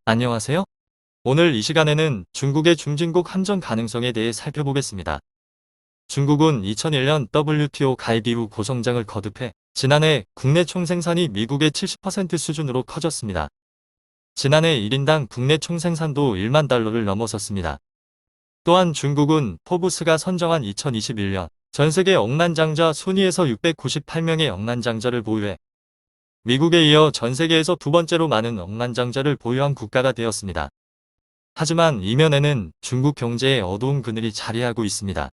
안녕하세요. 오늘 이 시간에는 중국의 중진국 함정 가능성에 대해 살펴보겠습니다. 중국은 2001년 WTO 가입 이후 고성장을 거듭해 지난해 국내 총생산이 미국의 70% 수준으로 커졌습니다. 지난해 1인당 국내 총생산도 1만 달러를 넘어섰습니다. 또한 중국은 포브스가 선정한 2021년 전세계 억만장자 순위에서 698명의 억만장자를 보유해 미국에 이어 전세계에서 두 번째로 많은 억만장자를 보유한 국가가 되었습니다. 하지만 이면에는 중국 경제의 어두운 그늘이 자리하고 있습니다.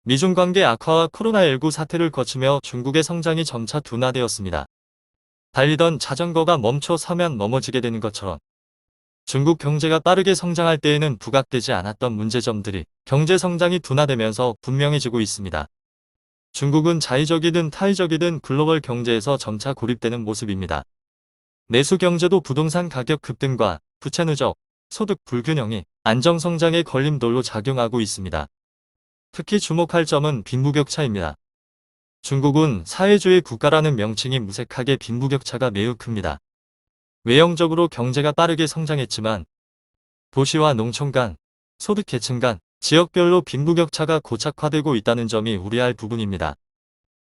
미중 관계 악화와 코로나19 사태를 거치며 중국의 성장이 점차 둔화되었습니다. 달리던 자전거가 멈춰 서면 넘어지게 되는 것처럼 중국 경제가 빠르게 성장할 때에는 부각되지 않았던 문제점들이 경제 성장이 둔화되면서 분명해지고 있습니다. 중국은 자의적이든 타의적이든 글로벌 경제에서 점차 고립되는 모습입니다. 내수 경제도 부동산 가격 급등과 부채 누적, 소득 불균형이 안정성장의 걸림돌로 작용하고 있습니다. 특히 주목할 점은 빈부격차입니다. 중국은 사회주의 국가라는 명칭이 무색하게 빈부격차가 매우 큽니다. 외형적으로 경제가 빠르게 성장했지만 도시와 농촌 간, 소득 계층 간, 지역별로 빈부격차가 고착화되고 있다는 점이 우려할 부분입니다.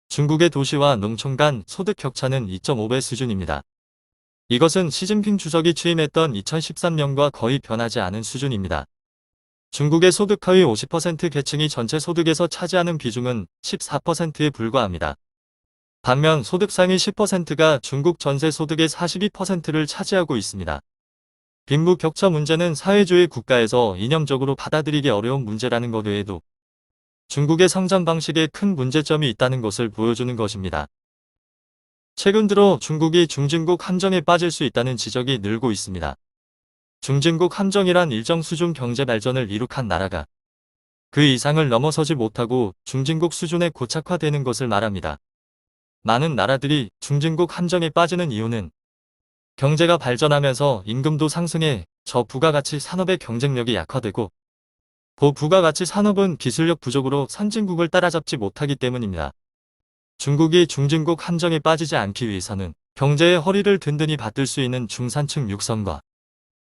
중국의 도시와 농촌 간 소득 격차는 2.5배 수준입니다. 이것은 시진핑 주석이 취임했던 2013년과 거의 변하지 않은 수준입니다. 중국의 소득 하위 50% 계층이 전체 소득에서 차지하는 비중은 14%에 불과합니다. 반면 소득 상위 10%가 중국 전체 소득의 42%를 차지하고 있습니다. 빈부 격차 문제는 사회주의 국가에서 이념적으로 받아들이기 어려운 문제라는 것 외에도 중국의 성장 방식에 큰 문제점이 있다는 것을 보여주는 것입니다. 최근 들어 중국이 중진국 함정에 빠질 수 있다는 지적이 늘고 있습니다. 중진국 함정이란 일정 수준 경제 발전을 이룩한 나라가 그 이상을 넘어서지 못하고 중진국 수준에 고착화되는 것을 말합니다. 많은 나라들이 중진국 함정에 빠지는 이유는 경제가 발전하면서 임금도 상승해 저부가가치 산업의 경쟁력이 약화되고 고부가가치 산업은 기술력 부족으로 선진국을 따라잡지 못하기 때문입니다. 중국이 중진국 함정에 빠지지 않기 위해서는 경제의 허리를 든든히 받들 수 있는 중산층 육성과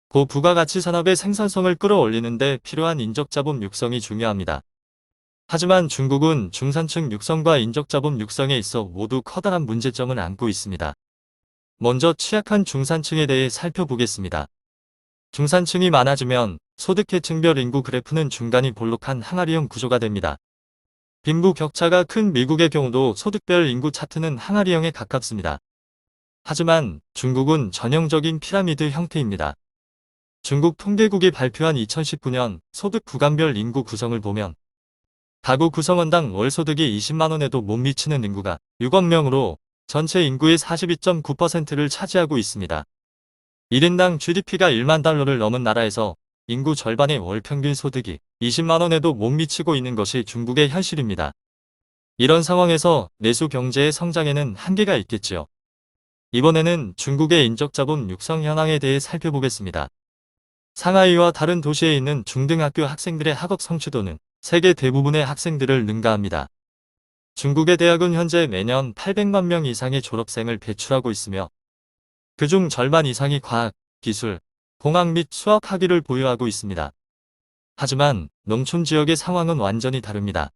고부가가치 산업의 생산성을 끌어올리는 데 필요한 인적자본 육성이 중요합니다. 하지만 중국은 중산층 육성과 인적자본 육성에 있어 모두 커다란 문제점을 안고 있습니다. 먼저 취약한 중산층에 대해 살펴보겠습니다. 중산층이 많아지면 소득계층별 인구 그래프는 중간이 볼록한 항아리형 구조가 됩니다. 빈부 격차가 큰 미국의 경우도 소득별 인구 차트는 항아리형에 가깝습니다. 하지만 중국은 전형적인 피라미드 형태입니다. 중국 통계국이 발표한 2019년 소득 구간별 인구 구성을 보면 가구 구성원당 월 소득이 20만원에도 못 미치는 인구가 6억 명으로 전체 인구의 42.9%를 차지하고 있습니다. 1인당 GDP가 1만 달러를 넘은 나라에서 인구 절반의 월 평균 소득이 20만원에도 못 미치고 있는 것이 중국의 현실입니다. 이런 상황에서 내수 경제의 성장에는 한계가 있겠지요. 이번에는 중국의 인적자본 육성 현황에 대해 살펴보겠습니다. 상하이와 다른 도시에 있는 중등학교 학생들의 학업 성취도는 세계 대부분의 학생들을 능가합니다. 중국의 대학은 현재 매년 800만 명 이상의 졸업생을 배출하고 있으며 그중 절반 이상이 과학, 기술, 공학 및 수학 학위를 보유하고 있습니다. 하지만 농촌 지역의 상황은 완전히 다릅니다.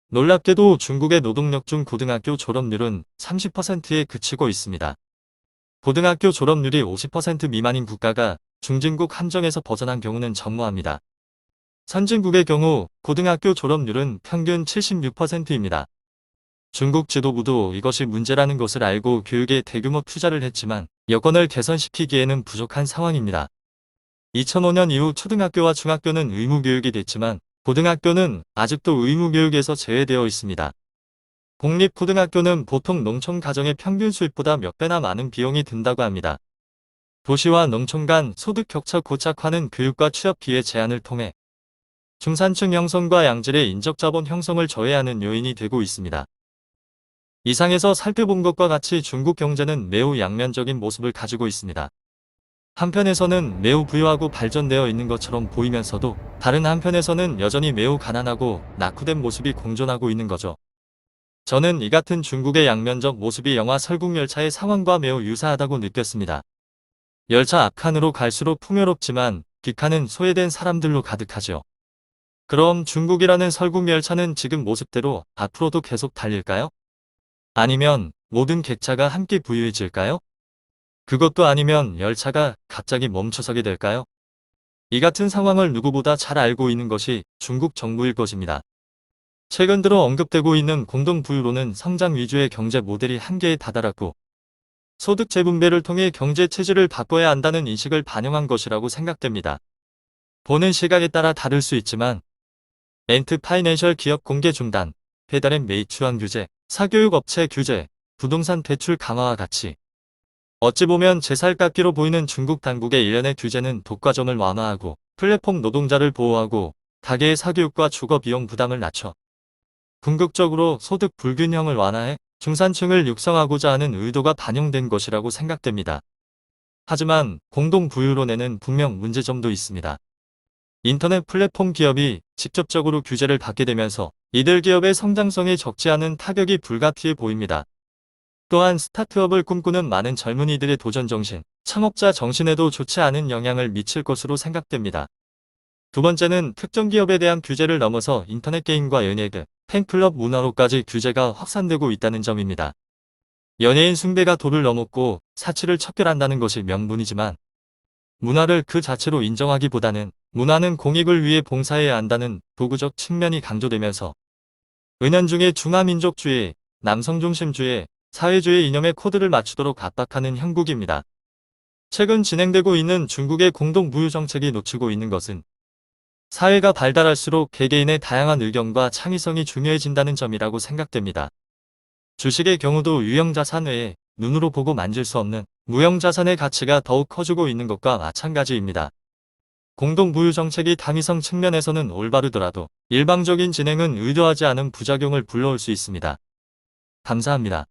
놀랍게도 중국의 노동력 중 고등학교 졸업률은 30%에 그치고 있습니다. 고등학교 졸업률이 50% 미만인 국가가 중진국 함정에서 벗어난 경우는 전무합니다. 선진국의 경우 고등학교 졸업률은 평균 76%입니다. 중국 지도부도 이것이 문제라는 것을 알고 교육에 대규모 투자를 했지만 여건을 개선시키기에는 부족한 상황입니다. 2005년 이후 초등학교와 중학교는 의무교육이 됐지만 고등학교는 아직도 의무교육에서 제외되어 있습니다. 공립고등학교는 보통 농촌 가정의 평균 수입보다 몇 배나 많은 비용이 든다고 합니다. 도시와 농촌 간 소득 격차 고착화는 교육과 취업 기회 제한을 통해 중산층 형성과 양질의 인적자본 형성을 저해하는 요인이 되고 있습니다. 이상에서 살펴본 것과 같이 중국 경제는 매우 양면적인 모습을 가지고 있습니다. 한편에서는 매우 부유하고 발전되어 있는 것처럼 보이면서도 다른 한편에서는 여전히 매우 가난하고 낙후된 모습이 공존하고 있는 거죠. 저는 이 같은 중국의 양면적 모습이 영화 설국열차의 상황과 매우 유사하다고 느꼈습니다. 열차 앞칸으로 갈수록 풍요롭지만 뒷칸은 소외된 사람들로 가득하죠. 그럼 중국이라는 설국열차는 지금 모습대로 앞으로도 계속 달릴까요? 아니면 모든 객차가 함께 부유해질까요? 그것도 아니면 열차가 갑자기 멈춰서게 될까요? 이 같은 상황을 누구보다 잘 알고 있는 것이 중국 정부일 것입니다. 최근 들어 언급되고 있는 공동부유로는 성장 위주의 경제 모델이 한계에 다다랐고 소득 재분배를 통해 경제 체질을 바꿔야 한다는 인식을 반영한 것이라고 생각됩니다. 보는 시각에 따라 다를 수 있지만 엔트 파이낸셜 기업 공개 중단, 배달앱 매입추한 규제, 사교육 업체 규제, 부동산 대출 강화와 같이 어찌 보면 제살깎기로 보이는 중국 당국의 일련의 규제는 독과점을 완화하고 플랫폼 노동자를 보호하고 가계의 사교육과 주거 비용 부담을 낮춰 궁극적으로 소득 불균형을 완화해 중산층을 육성하고자 하는 의도가 반영된 것이라고 생각됩니다. 하지만 공동부유론에는 분명 문제점도 있습니다. 인터넷 플랫폼 기업이 직접적으로 규제를 받게 되면서 이들 기업의 성장성에 적지 않은 타격이 불가피해 보입니다. 또한 스타트업을 꿈꾸는 많은 젊은이들의 도전정신, 창업자 정신에도 좋지 않은 영향을 미칠 것으로 생각됩니다. 두 번째는 특정 기업에 대한 규제를 넘어서 인터넷 게임과 연예 등 팬클럽 문화로까지 규제가 확산되고 있다는 점입니다. 연예인 숭배가 도를 넘었고 사치를 척결한다는 것이 명분이지만 문화를 그 자체로 인정하기보다는 문화는 공익을 위해 봉사해야 한다는 도구적 측면이 강조되면서 은연중에 중화민족주의, 남성중심주의, 사회주의 이념의 코드를 맞추도록 압박하는 형국입니다. 최근 진행되고 있는 중국의 공동부유 정책이 놓치고 있는 것은 사회가 발달할수록 개개인의 다양한 의견과 창의성이 중요해진다는 점이라고 생각됩니다. 주식의 경우도 유형자산 외에 눈으로 보고 만질 수 없는 무형자산의 가치가 더욱 커지고 있는 것과 마찬가지입니다. 공동부유 정책이 당위성 측면에서는 올바르더라도 일방적인 진행은 의도하지 않은 부작용을 불러올 수 있습니다. 감사합니다.